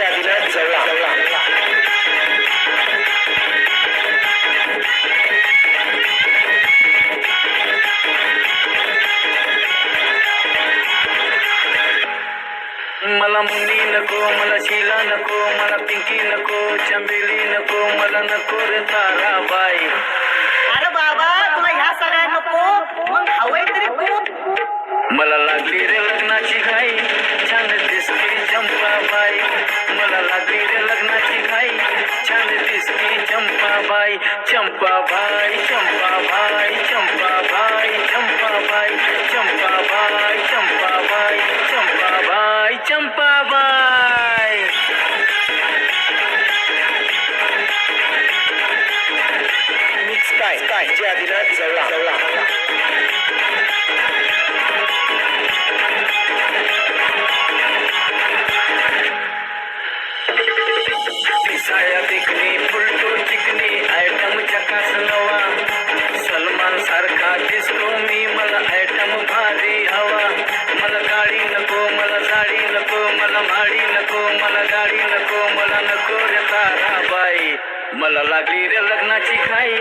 आदिनाथ जवळा. मला मुन्नी नको, मला शीला नको, मला पिंकी नको, चंबेली नको, मला नको रे ताराबाई. अरे बाबा तुला ह्या सगळ्या नको, मग हवंय तरी खूप. मला लागली रे लग्नाची घाई, छान दिसती चंपाबाई. मला लागली रे लग्नाची घाई, छान दिसती चंपाबाई. चंपाबाई चंपाबाई चंपाबाई चंपाबाई चंपाबाई चंपाबाई चंपाबाई चंपाबाई. मिक्स काय जे आदिनाथ जवळा. साया दिखनी फुलटो चिकनी आयटम चकास नवा. सलमान सारखा दिसतो मी, मला आयटम भारी हवा. मला गाडी नको, मला साडी नको, मला भाडी नको, मला गाडी नको, मला नको रे ताराबाई. मला लागली रे लग्नाची घाई,